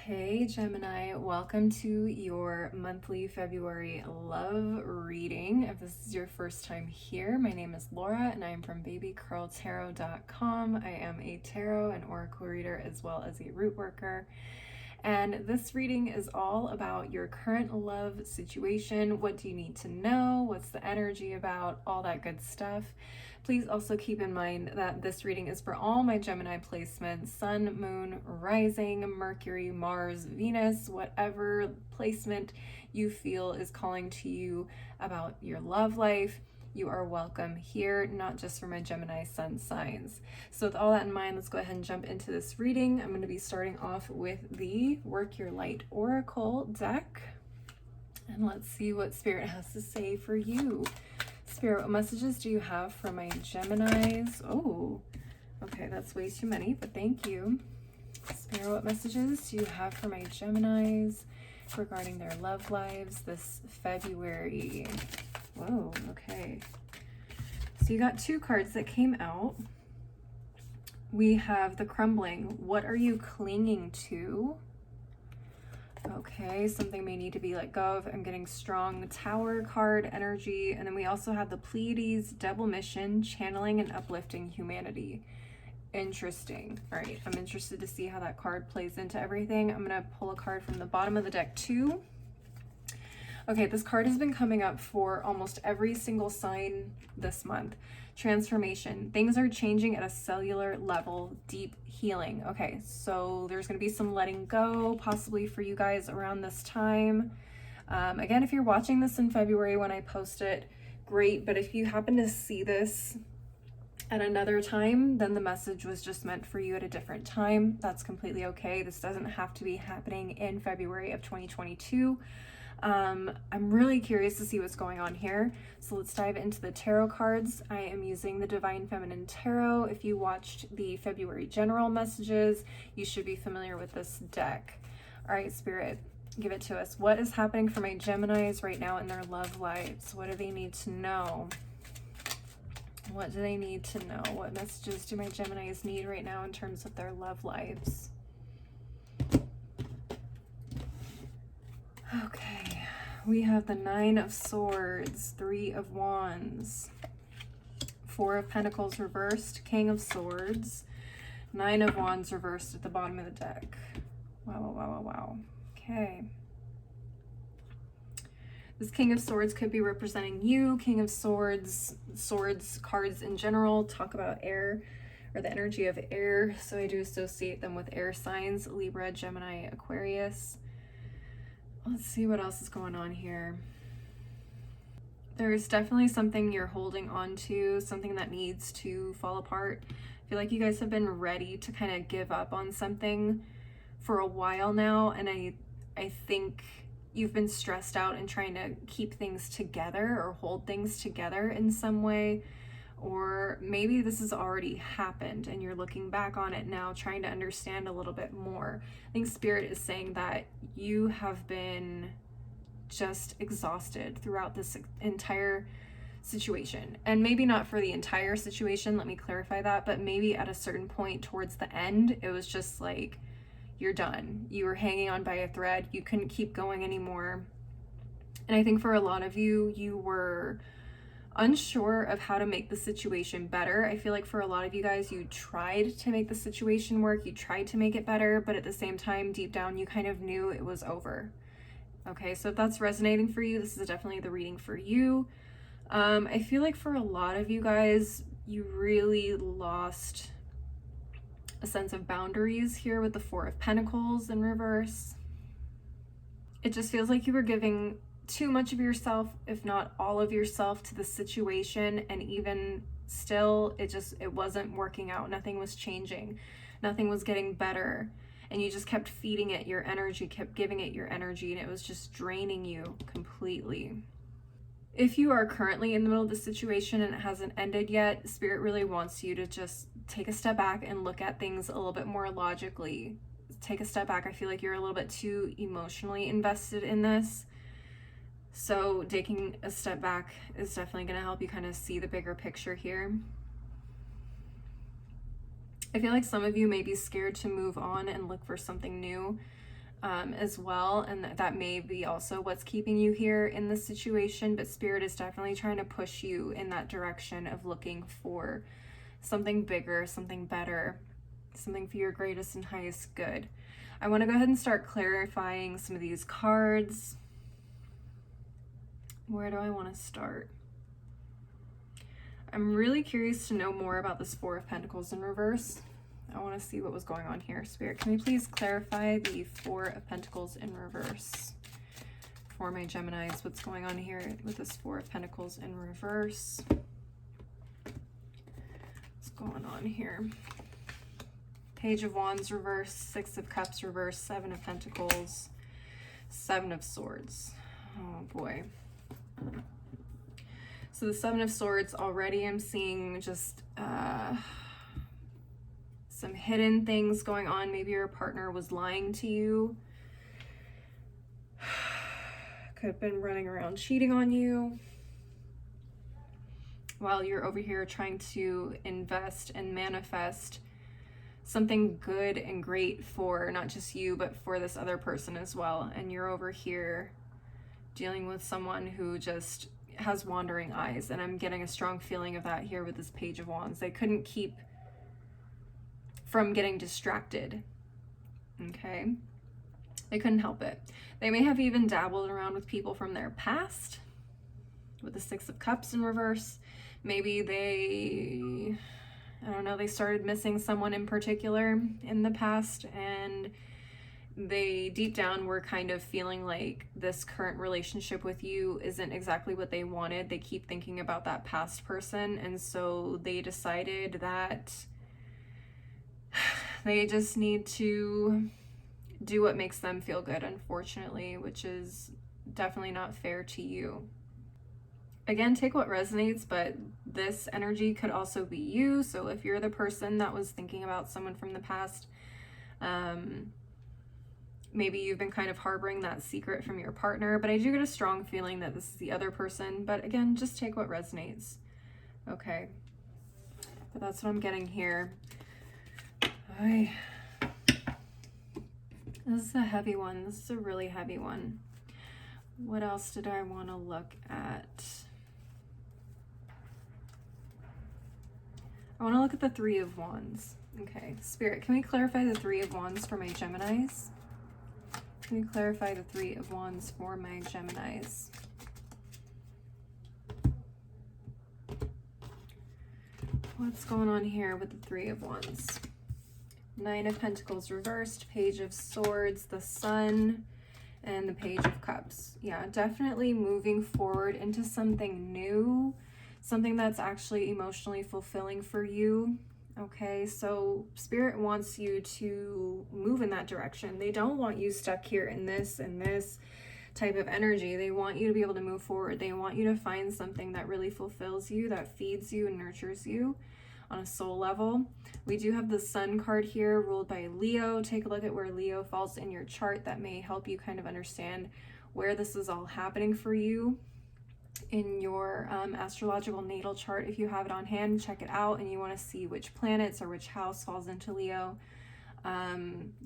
Hey Gemini, welcome to your monthly February love reading. If this is your first time here, my name is Laura and I am from babycurltarot.com. I am a tarot and oracle reader as well as a root worker. And this reading is all about your current love situation. What do you need to know? What's the energy about? All that good stuff. Please also keep in mind that this reading is for all my Gemini placements: Sun, Moon, Rising, Mercury, Mars, Venus, whatever placement you feel is calling to you about your love life. You are welcome here, not just for my Gemini sun signs. So with all that in mind, let's go ahead and jump into this reading. I'm going to be starting off with the Work Your Light Oracle deck. And let's see what Spirit has to say for you. Spirit, what messages do you have for my Geminis? Oh, okay, that's way too many, but thank you. Spirit, what messages do you have for my Geminis regarding their love lives this February? Whoa, okay. So you got two cards that came out. We have the Crumbling. What are you clinging to? Okay, something may need to be let go of. I'm getting Strong Tower card energy. And then we also have the Pleiades, Double Mission, Channeling and Uplifting Humanity. Interesting. All right, I'm interested to see how that card plays into everything. I'm going to pull a card from the bottom of the deck too. Okay, this card has been coming up for almost every single sign this month. Transformation. Things are changing at a cellular level. Deep healing. Okay, so there's going to be some letting go possibly for you guys around this time. Again, if you're watching this in February when I post it, great. But if you happen to see this at another time, then the message was just meant for you at a different time. That's completely okay. This doesn't have to be happening in February of 2022. I'm really curious to see what's going on here. So let's dive into the tarot cards. I am using the Divine Feminine Tarot. If you watched the February general messages, you should be familiar with this deck. All right, Spirit, give it to us. What is happening for my Geminis right now in their love lives? What do they need to know? What do they need to know? What messages do my Geminis need right now in terms of their love lives? Okay, we have the Nine of Swords, Three of Wands, Four of Pentacles reversed, King of Swords, Nine of Wands reversed at the bottom of the deck. Wow, wow, wow, wow, wow. Okay. This King of Swords could be representing you. King of Swords, swords cards in general talk about air, or the energy of air. So I do associate them with air signs: Libra, Gemini, Aquarius. Let's see what else is going on here. There's definitely something you're holding on to, something that needs to fall apart. I feel like you guys have been ready to kind of give up on something for a while now, and I think you've been stressed out and trying to keep things together or hold things together in some way. Or maybe this has already happened and you're looking back on it now, trying to understand a little bit more. I think Spirit is saying that you have been just exhausted throughout this entire situation. And maybe not for the entire situation, let me clarify that, but maybe at a certain point towards the end, it was just like, you're done. You were hanging on by a thread. You couldn't keep going anymore. And I think for a lot of you, you were unsure of how to make the situation better. I feel like for a lot of you guys, you tried to make the situation work, you tried to make it better, but at the same time, deep down, you kind of knew it was over. Okay, so if that's resonating for you, this is definitely the reading for you. I feel like for a lot of you guys, you really lost a sense of boundaries here with the Four of Pentacles in reverse. It just feels like you were giving too much of yourself, if not all of yourself, to the situation, and even still it wasn't working out. Nothing was changing, nothing was getting better, and you just kept feeding it your energy, kept giving it your energy, and it was just draining you completely. If you are currently in the middle of the situation and it hasn't ended yet, Spirit really wants you to just take a step back and look at things a little bit more logically. Take a step back. I feel like you're a little bit too emotionally invested in this. So taking a step back is definitely going to help you kind of see the bigger picture here. I feel like some of you may be scared to move on and look for something new. as well, and that may be also what's keeping you here in this situation, but Spirit is definitely trying to push you in that direction of looking for something bigger, something better, something for your greatest and highest good. I want to go ahead and start clarifying some of these cards. Where do I want to start? I'm really curious to know more about this Four of Pentacles in reverse. I want to see what was going on here. Spirit, can we please clarify the Four of Pentacles in reverse for my Geminis? What's going on here with this Four of Pentacles in reverse? What's going on here? Page of Wands reverse, Six of Cups reverse, Seven of Pentacles, Seven of Swords. Oh boy. So the Seven of Swords, already I'm seeing just some hidden things going on. Maybe your partner was lying to you. Could have been running around cheating on you while you're over here trying to invest and manifest something good and great for not just you, but for this other person as well. And you're over here dealing with someone who just has wandering eyes, and I'm getting a strong feeling of that here with this Page of Wands. They couldn't keep from getting distracted, okay? They couldn't help it. They may have even dabbled around with people from their past with the Six of Cups in reverse. Maybe they, I don't know, they started missing someone in particular in the past, and they deep down were kind of feeling like this current relationship with you isn't exactly what they wanted. They keep thinking about that past person, and so they decided that they just need to do what makes them feel good, unfortunately, which is definitely not fair to you. Again, take what resonates, but this energy could also be you. So if you're the person that was thinking about someone from the past, maybe you've been kind of harboring that secret from your partner, but I do get a strong feeling that this is the other person. But again, just take what resonates. Okay. But that's what I'm getting here. This is a heavy one. This is a really heavy one. What else did I want to look at? I want to look at the Three of Wands. Okay, Spirit, can we clarify the Three of Wands for my Geminis? Can we clarify the Three of Wands for my Geminis? What's going on here with the Three of Wands? Nine of Pentacles reversed, Page of Swords, the Sun, and the Page of Cups. Yeah, definitely moving forward into something new, something that's actually emotionally fulfilling for you. Okay, so Spirit wants you to move in that direction. They don't want you stuck here in this and this type of energy. They want you to be able to move forward. They want you to find something that really fulfills you, that feeds you and nurtures you on a soul level. We do have the Sun card here, ruled by Leo. Take a look at where Leo falls in your chart. That may help you kind of understand where this is all happening for you in your astrological natal chart. If you have it on hand, check it out, and you want to see which planets or which house falls into Leo.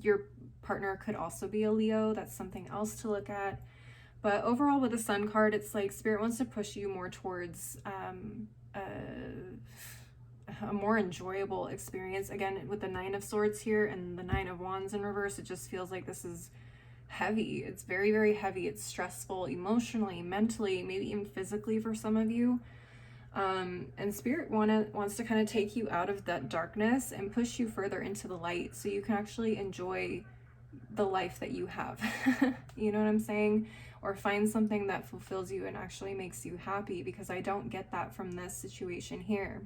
Your partner could also be a Leo. That's something else to look at. But overall, with the Sun card, it's like Spirit wants to push you more towards a more enjoyable experience. Again, with the Nine of Swords here and the Nine of Wands in reverse, it just feels like this is heavy. It's very, very heavy. It's stressful emotionally, mentally, maybe even physically for some of you. And Spirit wants to kind of take you out of that darkness and push you further into the light so you can actually enjoy the life that you have. You know what I'm saying? Or find something that fulfills you and actually makes you happy, because I don't get that from this situation here.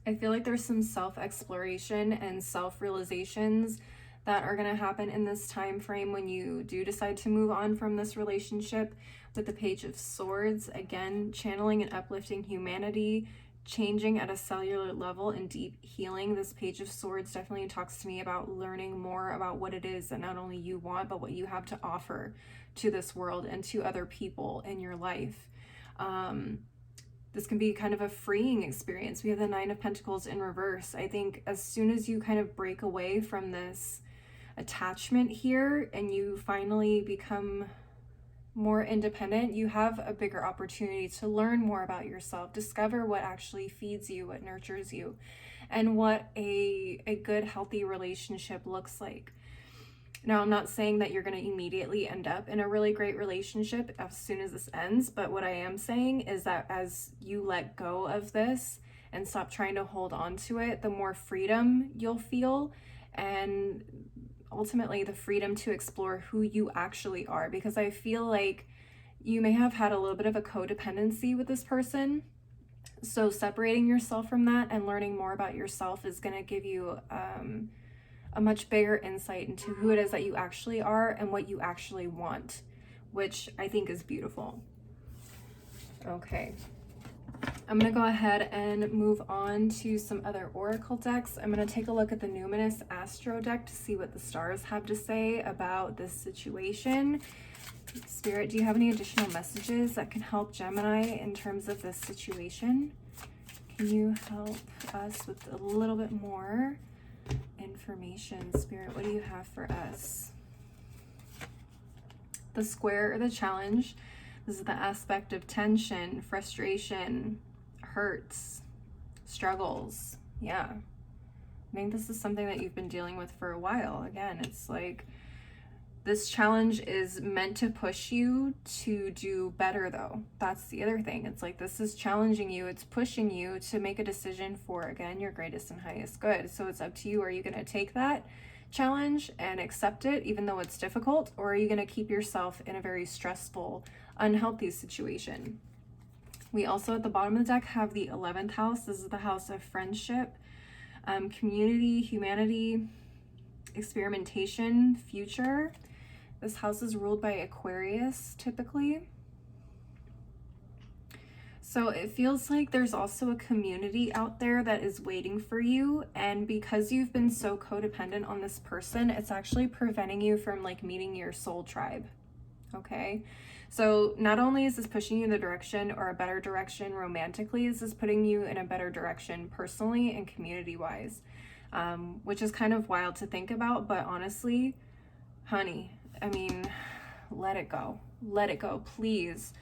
I feel like there's some self-exploration and self-realizations that are going to happen in this time frame when you do decide to move on from this relationship. With the Page of Swords, again, channeling and uplifting humanity, changing at a cellular level and deep healing. This Page of Swords definitely talks to me about learning more about what it is that not only you want, but what you have to offer to this world and to other people in your life. This can be kind of a freeing experience. We have the Nine of Pentacles in reverse. I think as soon as you kind of break away from this attachment here and you finally become more independent, you have a bigger opportunity to learn more about yourself, discover what actually feeds you, what nurtures you, and what a good, healthy relationship looks like. Now, I'm not saying that you're going to immediately end up in a really great relationship as soon as this ends, but what I am saying is that as you let go of this and stop trying to hold on to it, the more freedom you'll feel, and ultimately the freedom to explore who you actually are. Because I feel like you may have had a little bit of a codependency with this person. So separating yourself from that and learning more about yourself is going to give you a much bigger insight into who it is that you actually are and what you actually want, which I think is beautiful. Okay. I'm going to go ahead and move on to some other oracle decks. I'm going to take a look at the Numinous Astro deck to see what the stars have to say about this situation. Spirit, do you have any additional messages that can help Gemini in terms of this situation? Can you help us with a little bit more information? Spirit, what do you have for us? The square or the challenge. This is the aspect of tension, frustration, hurts, struggles. Yeah. I think this is something that you've been dealing with for a while. Again, it's like this challenge is meant to push you to do better, though. That's the other thing. It's like this is challenging you. It's pushing you to make a decision for, again, your greatest and highest good. So it's up to you. Are you going to take that challenge and accept it, even though it's difficult? Or are you going to keep yourself in a very stressful, unhealthy situation? We also, at the bottom of the deck, have the 11th house. This is the house of friendship, community, humanity, experimentation, future. This house is ruled by Aquarius, typically. So it feels like there's also a community out there that is waiting for you. And because you've been so codependent on this person, it's actually preventing you from like meeting your soul tribe. Okay. So not only is this pushing you in the direction or a better direction romantically, this is putting you in a better direction personally and community wise, which is kind of wild to think about. But honestly, honey, I mean, let it go. Let it go, please.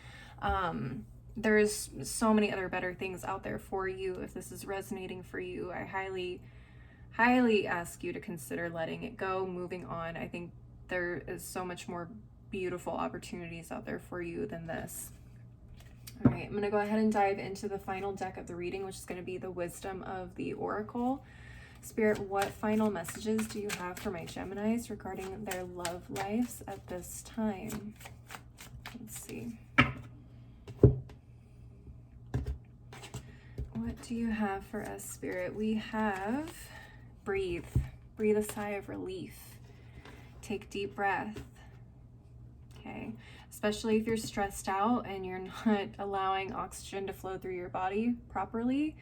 There's so many other better things out there for you. If this is resonating for you, I highly ask you to consider letting it go, moving on. I think there is so much more beautiful opportunities out there for you than this. All right, I'm going to go ahead and dive into the final deck of the reading, which is going to be the Wisdom of the Oracle. Spirit, what final messages do you have for my Geminis regarding their love lives at this time? Let's see. What do you have for us, Spirit? We have breathe. Breathe a sigh of relief. Take deep breath. Okay. Especially if you're stressed out and you're not allowing oxygen to flow through your body properly,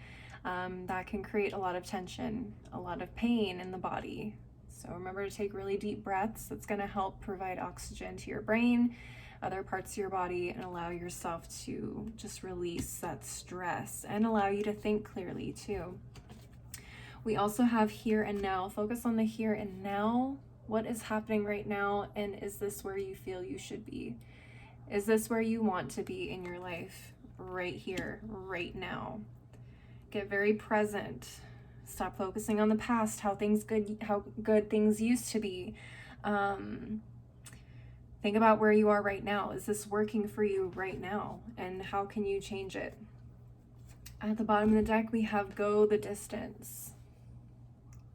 that can create a lot of tension, a lot of pain in the body. So remember to take really deep breaths. That's going to help provide oxygen to your brain, other parts of your body, and allow yourself to just release that stress and allow you to think clearly too. We also have here and now. Focus on the here and now. What is happening right now, and is this where you feel you should be? Is this where you want to be in your life right here, right now? Get very present. Stop focusing on the past, how good things used to be. Think about where you are right now. Is this working for you right now? And how can you change it? At the bottom of the deck, we have go the distance.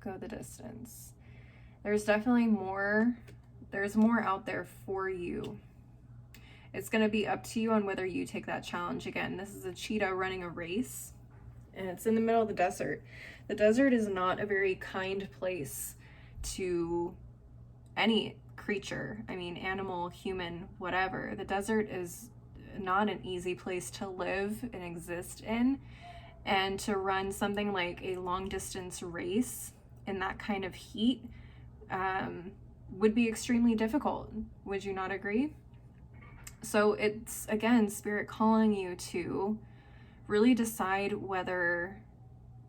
Go the distance. There's definitely more. There's more out there for you. It's going to be up to you on whether you take that challenge. Again, this is a cheetah running a race, and it's in the middle of the desert. The desert is not a very kind place to any creature. I mean, animal, human, whatever. The desert is not an easy place to live and exist in. And to run something like a long distance race in that kind of heat would be extremely difficult. Would you not agree? So it's, again, Spirit calling you to really decide whether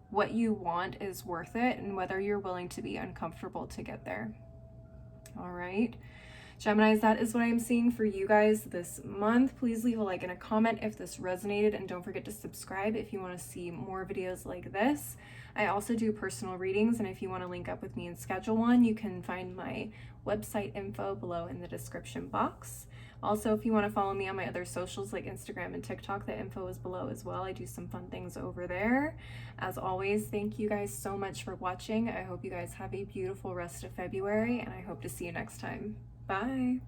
what you want is worth it and whether you're willing to be uncomfortable to get there. All right. Geminis, that is what I'm seeing for you guys this month. Please leave a like and a comment if this resonated, and don't forget to subscribe if you want to see more videos like this. I also do personal readings, and if you want to link up with me and schedule one, you can find my website info below in the description box. Also, if you want to follow me on my other socials like Instagram and TikTok, the info is below as well. I do some fun things over there. As always, thank you guys so much for watching. I hope you guys have a beautiful rest of February, and I hope to see you next time. Bye.